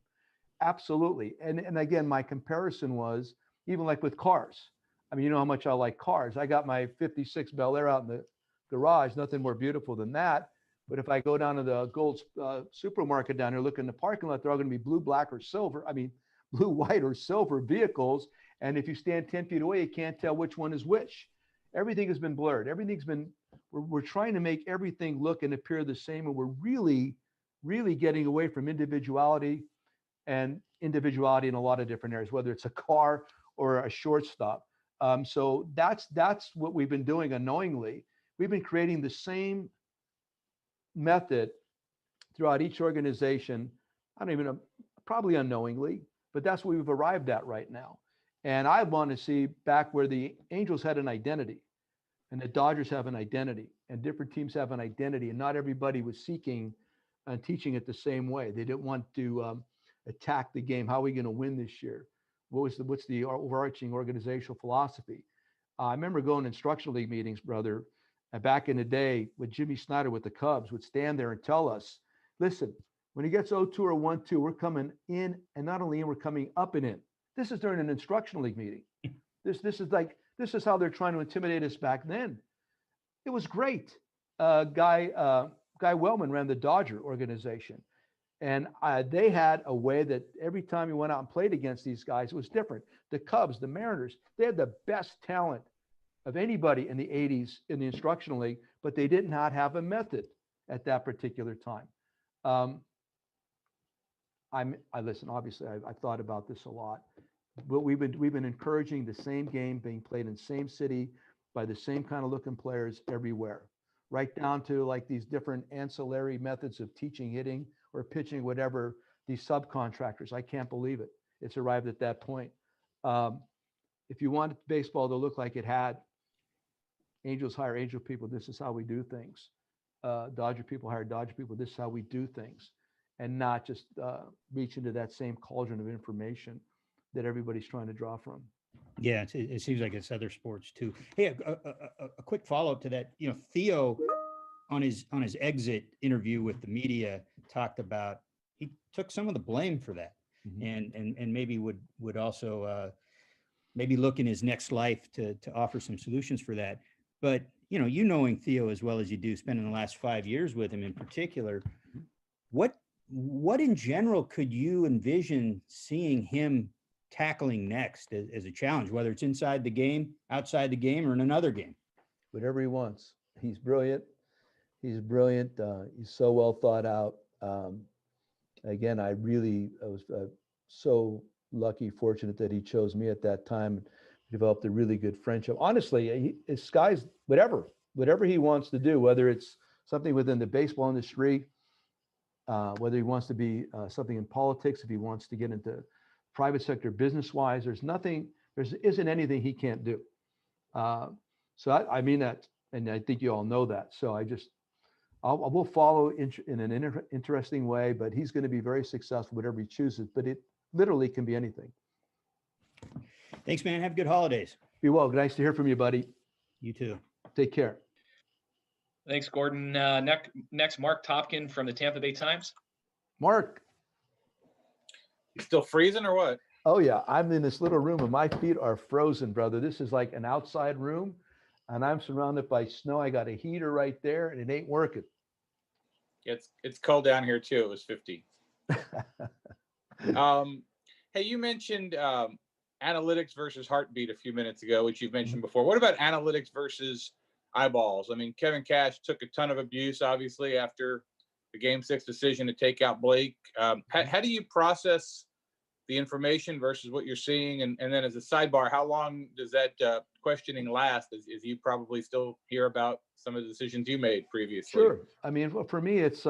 Absolutely. And again, my comparison was even like with cars. I mean, you know how much I like cars. I got my 56 Bel Air out in the garage, nothing more beautiful than that. But if I go down to the Gold's supermarket down here, look in the parking lot, they're all going to be blue, black, or silver. I mean, blue, white, or silver vehicles. And if you stand 10 feet away, you can't tell which one is which. Everything has been blurred. We're trying to make everything look and appear the same. And we're really, really getting away from individuality in a lot of different areas, whether it's a car or a shortstop. So that's what we've been doing unknowingly. We've been creating the same method throughout each organization. I don't even know, probably unknowingly, but that's what we've arrived at right now. And I want to see back where the Angels had an identity and the Dodgers have an identity and different teams have an identity, and not everybody was seeking and teaching it the same way. They didn't want to attack the game. How are we going to win this year? What's the overarching organizational philosophy? I remember going to instructional league meetings, brother, back in the day with Jimmy Snyder with the Cubs would stand there and tell us, listen, when he gets 0-2 or 1-2, we're coming in, and not only in, we're coming up and in. This is during an instructional league meeting. This is how they're trying to intimidate us back then. It was great. Guy Wellman ran the Dodger organization. And they had a way that every time you went out and played against these guys, it was different. The Cubs, the Mariners, they had the best talent of anybody in the 80s in the instructional league, but they did not have a method at that particular time. I listen, obviously, I've thought about this a lot, but we've been encouraging the same game being played in the same city by the same kind of looking players everywhere, right down to like these different ancillary methods of teaching, hitting, or pitching, whatever, these subcontractors. I can't believe it. It's arrived at that point. If you want baseball to look like it had, Angels hire Angel people. This is how we do things. Dodger people hire Dodger people. This is how we do things, and not just reach into that same cauldron of information that everybody's trying to draw from. Yeah, it seems like it's other sports too. Hey, a quick follow up to that. You know, Theo on his exit interview with the media talked about he took some of the blame for that. and maybe would also maybe look in his next life to offer some solutions for that. But you knowing Theo as well as you do, spending the last 5 years with him in particular, what in general could you envision seeing him tackling next as a challenge, whether it's inside the game, outside the game, or in another game? Whatever he wants. He's brilliant. He's brilliant. He's so well thought out. Again, I was so lucky, fortunate that he chose me at that time. Developed a really good friendship. Honestly, his sky's whatever he wants to do, whether it's something within the baseball industry, whether he wants to be something in politics, if he wants to get into private sector business-wise, there isn't anything he can't do. So I mean that, and I think you all know that. So I will follow in an interesting way, but he's going to be very successful, whatever he chooses, but it literally can be anything. Thanks, man. Have good holidays. Be well. Nice to hear from you, buddy. You too. Take care. Thanks, Gordon. Next, Mark Topkin from the Tampa Bay Times. Mark. You still freezing or what? Oh, yeah. I'm in this little room and my feet are frozen, brother. This is like an outside room and I'm surrounded by snow. I got a heater right there and it ain't working. It's cold down here too. It was 50. Hey, you mentioned analytics versus heartbeat a few minutes ago, which you've mentioned before. What about analytics versus eyeballs? I mean, Kevin Cash took a ton of abuse, obviously, after the Game 6 decision to take out Blake. How do you process the information versus what you're seeing? And then as a sidebar, how long does that questioning last as you probably still hear about some of the decisions you made previously? Sure. I mean, for me, it's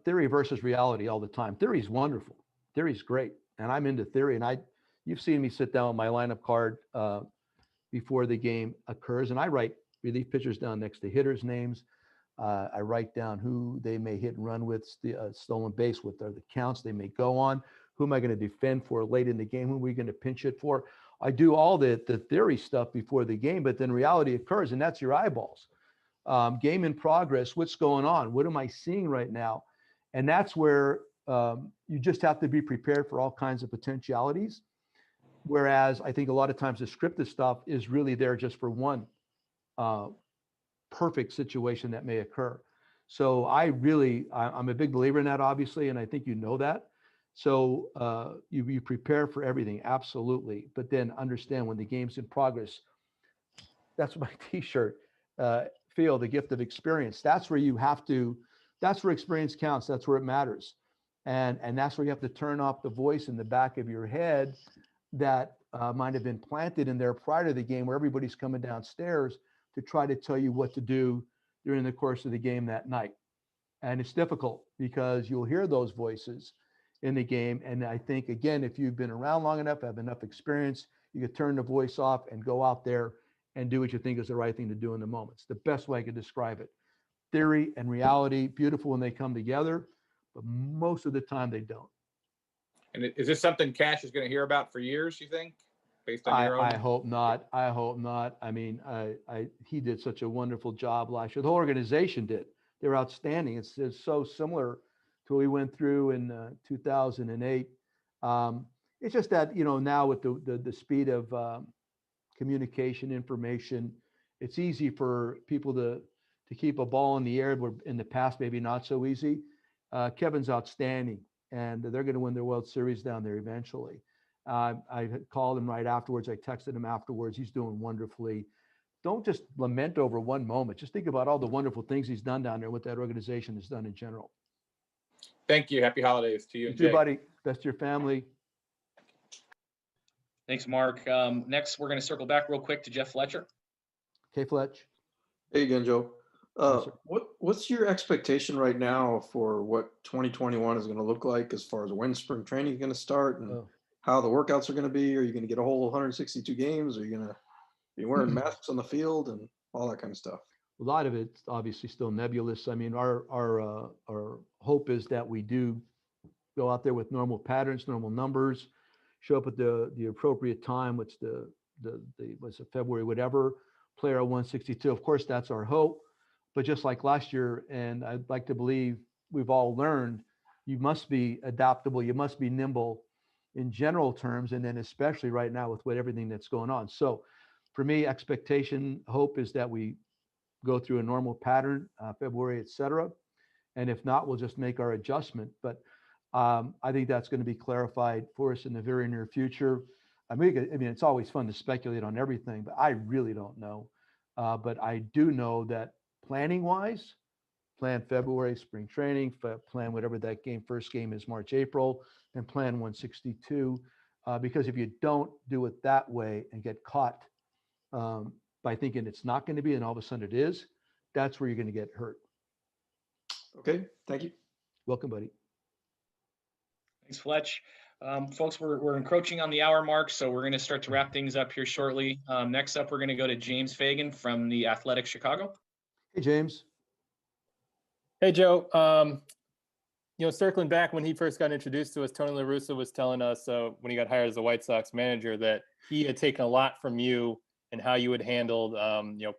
theory versus reality all the time. Theory is wonderful. Theory is great. And I'm into theory. And you've seen me sit down with my lineup card before the game occurs. And I write relief pitchers down next to hitters' names. I write down who they may hit and run with, stolen base, what are the counts they may go on, who am I going to defend for late in the game, who are we going to pinch hit for. I do all the theory stuff before the game, but then reality occurs, and that's your eyeballs. Game in progress, what's going on? What am I seeing right now? And that's where you just have to be prepared for all kinds of potentialities. Whereas I think a lot of times the scripted stuff is really there just for one perfect situation that may occur. So I'm a big believer in that, obviously, and I think you know that. So you prepare for everything, absolutely. But then understand when the game's in progress, that's my t-shirt, feel the gift of experience. That's where that's where experience counts. That's where it matters. And that's where you have to turn off the voice in the back of your head that might have been planted in there prior to the game where everybody's coming downstairs to try to tell you what to do during the course of the game that night. And it's difficult because you'll hear those voices in the game. And I think, again, if you've been around long enough, have enough experience, you could turn the voice off and go out there and do what you think is the right thing to do in the moment. It's the best way I could describe it. Theory and reality, beautiful when they come together, but most of the time they don't. And is this something Cash is going to hear about for years, you think? Based on your own? I hope not. I hope not. I mean, he did such a wonderful job last year. The whole organization did. They're outstanding. It's so similar to what we went through in 2008. It's just that, now with the speed of communication, information, it's easy for people to keep a ball in the air, where in the past maybe not so easy. Kevin's outstanding, and they're going to win their World Series down there eventually. I called him right afterwards. I texted him afterwards. He's doing wonderfully. Don't just lament over one moment. Just think about all the wonderful things he's done down there, what that organization has done in general. Thank you. Happy holidays to you and You too, Jake. buddy. Best to your family. Thanks, Mark. Next, we're going to circle back real quick to Jeff Fletcher. Okay, Fletch. Hey again, Joe. Yes, sir. What's your expectation right now for what 2021 is going to look like as far as when spring training is going to start and how the workouts are going to be? Are you going to get a whole 162 games? Are you going to be wearing masks on the field and all that kind of stuff? A lot of it's obviously still nebulous. I mean, our hope is that we do go out there with normal patterns, normal numbers, show up at the appropriate time, which was it February, whatever, player 162. Of course, that's our hope. But just like last year, and I'd like to believe we've all learned you must be adaptable. You must be nimble in general terms, and then especially right now with everything that's going on. So for me, expectation, hope is that we go through a normal pattern, February, et cetera. And if not, we'll just make our adjustment. But I think that's going to be clarified for us in the very near future. I mean, it's always fun to speculate on everything, but I really don't know. But I do know that planning wise, plan February spring training, plan whatever that first game is, March, April, and plan 162. Because if you don't do it that way and get caught by thinking it's not going to be, and all of a sudden it is, that's where you're going to get hurt. Okay, thank you. Welcome, buddy. Thanks, Fletch. Folks, we're encroaching on the hour mark, so we're going to start to wrap things up here shortly. Next up, we're going to go to James Fagan from the Athletic Chicago. Hey, James. Hey, Joe. Circling back when he first got introduced to us, Tony La Russa was telling us when he got hired as the White Sox manager that he had taken a lot from you and how you had handled,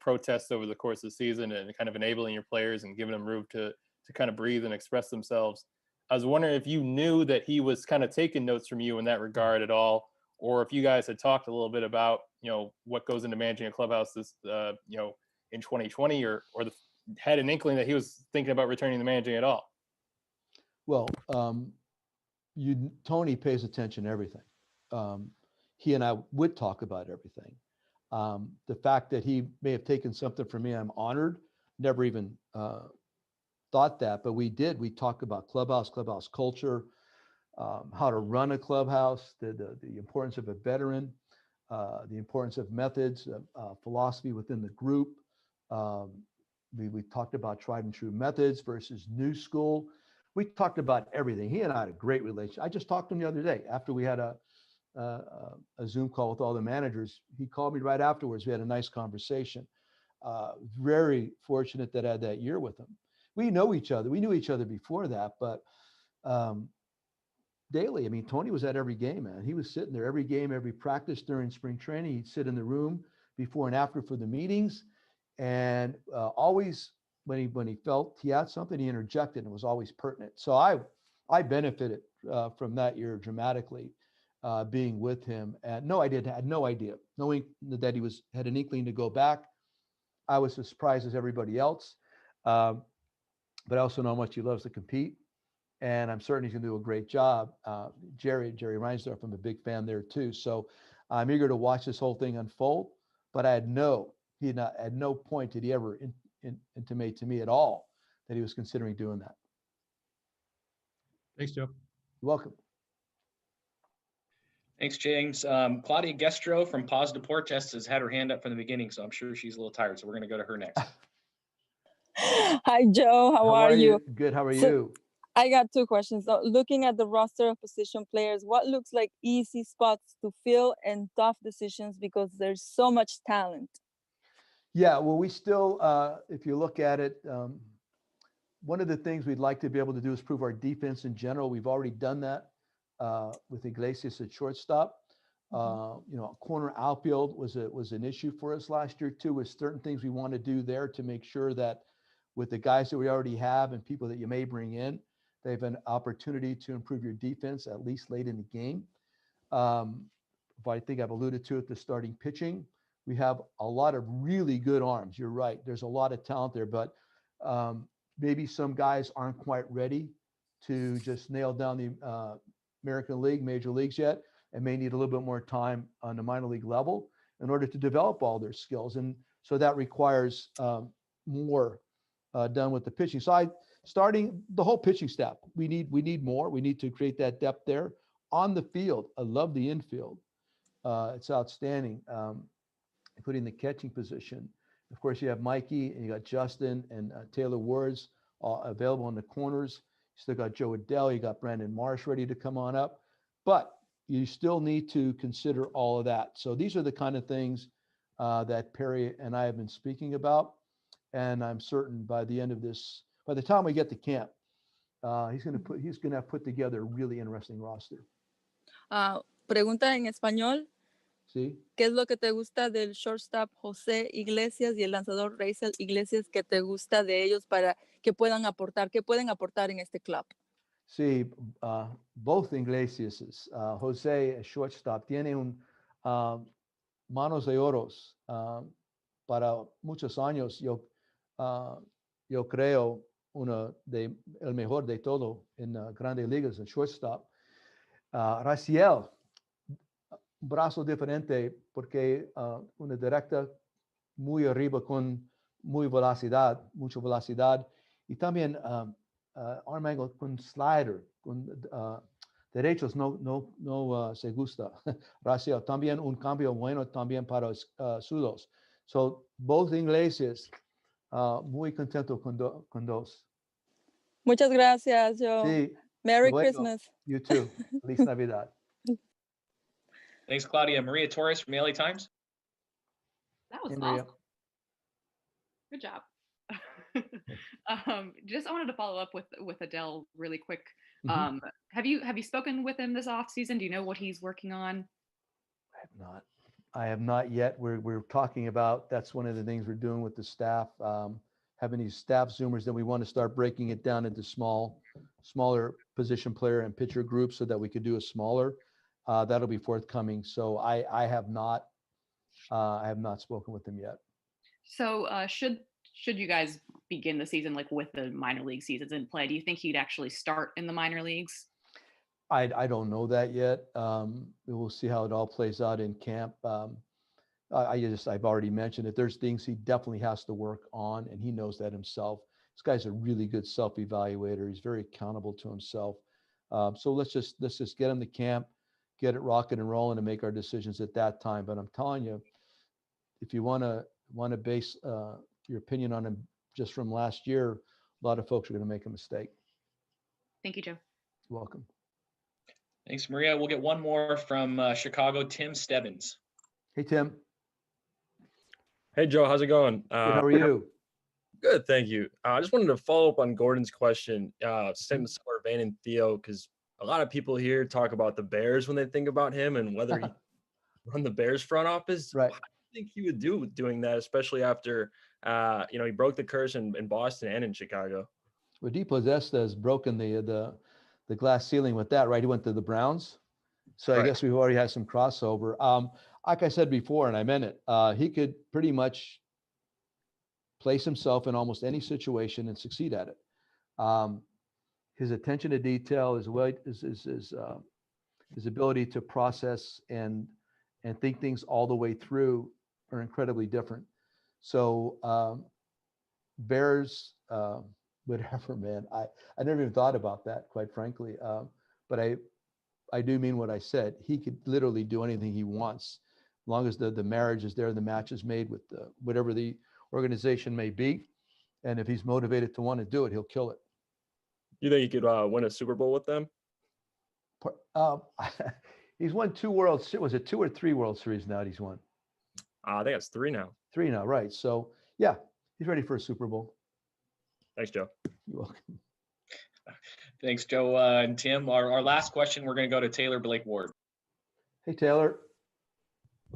protests over the course of the season and kind of enabling your players and giving them room to kind of breathe and express themselves. I was wondering if you knew that he was kind of taking notes from you in that regard at all, or if you guys had talked a little bit about, what goes into managing a clubhouse this, in 2020, or had an inkling that he was thinking about returning to managing at all. Well, Tony pays attention to everything. He and I would talk about everything. The fact that he may have taken something from me, I'm honored. Never even thought that, but we did. We talked about clubhouse culture, how to run a clubhouse, the importance of a veteran, the importance of methods, philosophy within the group. We talked about tried and true methods versus new school. We talked about everything. He and I had a great relationship. I just talked to him the other day after we had a Zoom call with all the managers. He called me right afterwards. We had a nice conversation. Very fortunate that I had that year with him. We know each other. We knew each other before that, but daily, I mean, Tony was at every game, man. He was sitting there every game, every practice during spring training. He'd sit in the room before and after for the meetings. And always when he felt he had something, he interjected and was always pertinent. So I benefited from that year dramatically, being with him. And I had no idea, knowing that he had an inkling to go back. I was as surprised as everybody else. But I also know how much he loves to compete. And I'm certain he's going to do a great job. Jerry Reinsdorf, I'm a big fan there too. So I'm eager to watch this whole thing unfold. But at no point did he ever intimate to me at all that he was considering doing that. Thanks, Joe. You're welcome. Thanks, James. Claudia Gestro from Paz Deportes has had her hand up from the beginning, so I'm sure she's a little tired. So we're going to go to her next. Hi, Joe. How are you? Good. How are you? I got two questions. So, looking at the roster of position players, what looks like easy spots to fill and tough decisions because there's so much talent? Yeah, well, we still, if you look at it, one of the things we'd like to be able to do is prove our defense in general. We've already done that with Iglesias at shortstop. Corner outfield was an issue for us last year too, with certain things we want to do there to make sure that with the guys that we already have and people that you may bring in, they have an opportunity to improve your defense at least late in the game. But I think I've alluded to it, the starting pitching. We have a lot of really good arms. You're right. There's a lot of talent there, but maybe some guys aren't quite ready to just nail down the American League, major leagues yet, and may need a little bit more time on the minor league level in order to develop all their skills. And so that requires more done with the pitching side. Starting the whole pitching staff, we need more. We need to create that depth there on the field. I love the infield. It's outstanding, including the catching position. Of course, you have Mikey and you got Justin and Taylor Wards available in the corners. You still got Joe Adele. You got Brandon Marsh ready to come on up, but you still need to consider all of that. So these are the kind of things that Perry and I have been speaking about. And I'm certain by the end of this, by the time we get to camp, he's going to have put together a really interesting roster. Pregunta en español. Sí. ¿Qué es lo que te gusta del shortstop José Iglesias y el lanzador Raizel Iglesias que te gusta de ellos para que puedan aportar, que pueden aportar en este club? Sí, both Iglesias, Jose shortstop, tiene un manos de oros para muchos años. Yo creo el mejor de todo en grandes ligas, el shortstop. Raciel, un brazo diferente porque una directa muy arriba con mucha velocidad y también arm angle con slider, con derechos no se gusta. Raciel, también un cambio bueno también para sudos. So, both ingleses, muy contento con dos. Muchas gracias, Joe. Sí, Merry luego, Christmas. you too. Feliz Navidad. Thanks, Claudia. Maria Torres from the LA Times. That was Hey, Maria. awesome. Good job. Just I wanted to follow up with Adele really quick. Mhm. Have you spoken with him this off season? Do you know what he's working on? I have not yet. We're talking about, that's one of the things we're doing with the staff, having these staff Zoomers. Then we want to start breaking it down into smaller position player and pitcher groups so that we could do a smaller. That'll be forthcoming. So I have not spoken with him yet. So should you guys begin the season like with the minor league seasons in play? Do you think he'd actually start in the minor leagues? I don't know that yet. We'll see how it all plays out in camp. I've already mentioned that there's things he definitely has to work on, and he knows that himself. This guy's a really good self-evaluator. He's very accountable to himself. So let's just get him to camp, get it rocking and rolling, and make our decisions at that time. But I'm telling you, if you want to base your opinion on him just from last year, a lot of folks are going to make a mistake. Thank you, Joe. You're welcome. Thanks, Maria. We'll get one more from Chicago, Tim Stebbins. Hey, Tim. Hey, Joe. How's it going? Good, how are you? Good, thank you. I just wanted to follow up on Gordon's question, same similar vein in Theo, because a lot of people here talk about the Bears when they think about him and whether he run the Bears front office. Right. How do you think he would do with doing that, especially after he broke the curse in Boston and in Chicago? Well, DePodesta has broken the glass ceiling with that, right? He went to the Browns. So I guess we've already had some crossover. Like I said before, and I meant it, he could pretty much place himself in almost any situation and succeed at it. His attention to detail, his ability to process and think things all the way through are incredibly different. So Bears, whatever, man. I never even thought about that, quite frankly. But I do mean what I said. He could literally do anything he wants, as long as the marriage is there, the match is made with whatever the organization may be. And if he's motivated to want to do it, he'll kill it. You think he could win a Super Bowl with them? He's won 2 World Series. Was it 2 or 3 World Series now he's won? I think it's 3 now. 3 now, right. So, yeah, he's ready for a Super Bowl. Thanks, Joe. You're welcome. Thanks, Joe and Tim. Our last question, we're going to go to Taylor Blake Ward. Hey, Taylor.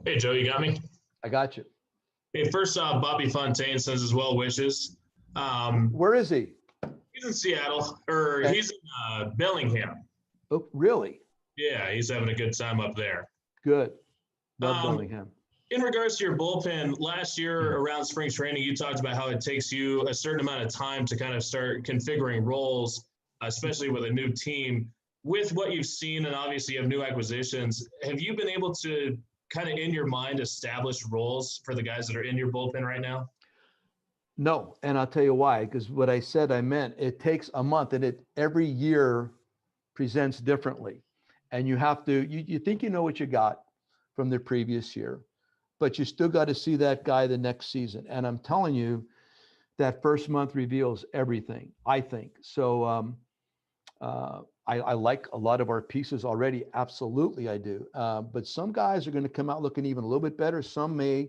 Hey, Joe, you got me? I got you. Hey, first off, Bobby Fontaine sends his well wishes. Where is he? He's in Seattle, or he's in Bellingham. Oh, really? Yeah, he's having a good time up there. Good. Love Bellingham. In regards to your bullpen, last year around spring training, you talked about how it takes you a certain amount of time to kind of start configuring roles, especially with a new team. With what you've seen, and obviously you have new acquisitions, have you been able to kind of in your mind establish roles for the guys that are in your bullpen right now? No, and I'll tell you why. Because what I said, I meant it takes a month, and every year presents differently. And you have to, you think you know what you got from the previous year, but you still got to see that guy the next season. And I'm telling you, that first month reveals everything, I think. So I like a lot of our pieces already. Absolutely, I do. But some guys are going to come out looking even a little bit better. Something may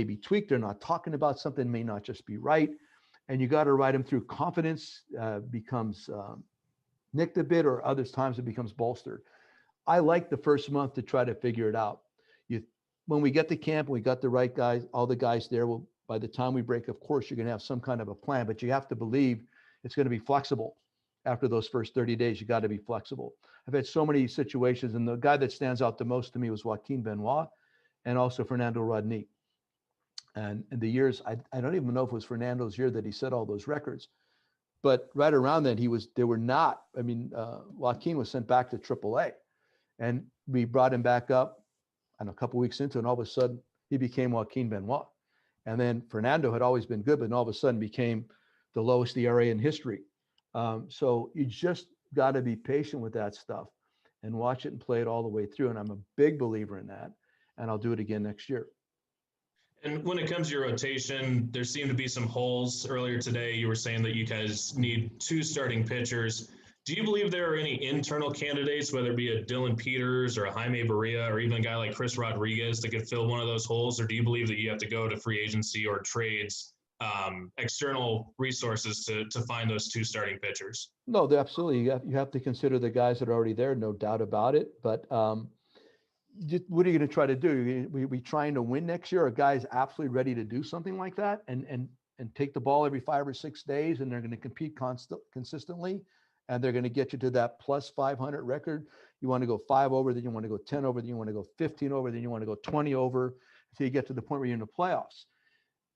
be tweaked. They're not talking about something, may not just be right. And you got to ride them through. Confidence becomes nicked a bit, or other times it becomes bolstered. I like the first month to try to figure it out. When we get to camp, we got the right guys, all the guys there. Well, by the time we break, of course, you're going to have some kind of a plan, but you have to believe it's going to be flexible. After those first 30 days, you got to be flexible. I've had so many situations, and the guy that stands out the most to me was Joaquin Benoit and also Fernando Rodney. And in the years, I don't even know if it was Fernando's year that he set all those records, but right around then they were not. I mean, Joaquin was sent back to AAA, and we brought him back up, and a couple weeks into it, and all of a sudden he became Joaquin Benoit. And then Fernando had always been good, but all of a sudden became the lowest ERA in history. So you just got to be patient with that stuff and watch it and play it all the way through. And I'm a big believer in that. And I'll do it again next year. And when it comes to your rotation, there seem to be some holes. Earlier today, you were saying that you guys need 2 starting pitchers. Do you believe there are any internal candidates, whether it be a Dylan Peters or a Jaime Barria or even a guy like Chris Rodriguez that could fill one of those holes? Or do you believe that you have to go to free agency or trades, external resources to find those 2 starting pitchers? No, absolutely. You have to consider the guys that are already there, no doubt about it. But what are you going to try to do? We trying to win next year? Are guys absolutely ready to do something like that and take the ball every 5 or 6 days, and they're going to compete consistently, and they're going to get you to that plus 500 record? You want to go 5 over, then you want to go 10 over, then you want to go 15 over, then you want to go 20 over until you get to the point where you're in the playoffs.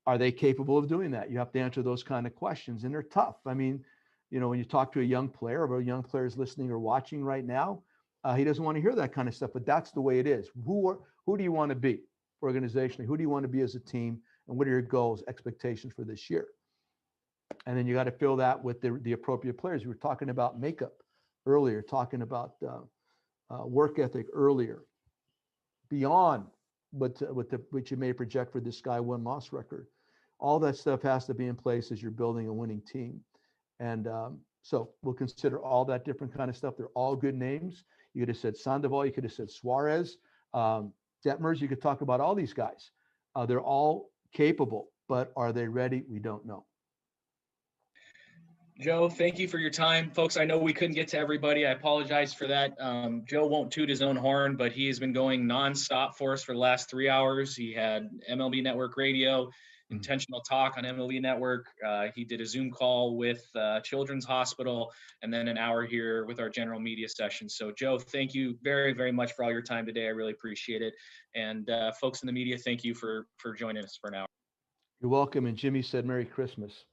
Are they capable of doing that? You have to answer those kind of questions, and they're tough. I mean, when you talk to a young player, or a young player is listening or watching right now, he doesn't want to hear that kind of stuff, but that's the way it is. Who do you want to be organizationally? Who do you want to be as a team? And what are your goals, expectations for this year? And then you got to fill that with the appropriate players. We were talking about makeup earlier, talking about work ethic earlier, beyond what you may project for this guy 1-loss record. All that stuff has to be in place as you're building a winning team. And so we'll consider all that different kind of stuff. They're all good names. You could have said Sandoval. You could have said Suarez, Detmers. You could talk about all these guys. They're all capable, but are they ready? We don't know. Joe, thank you for your time. Folks, I know we couldn't get to everybody. I apologize for that. Joe won't toot his own horn, but he has been going nonstop for us for the last 3 hours. He had MLB Network Radio, Intentional Talk on MLB Network. He did a Zoom call with Children's Hospital, and then an hour here with our general media session. So, Joe, thank you very, very much for all your time today. I really appreciate it. And folks in the media, thank you for joining us for an hour. You're welcome. And Jimmy said Merry Christmas.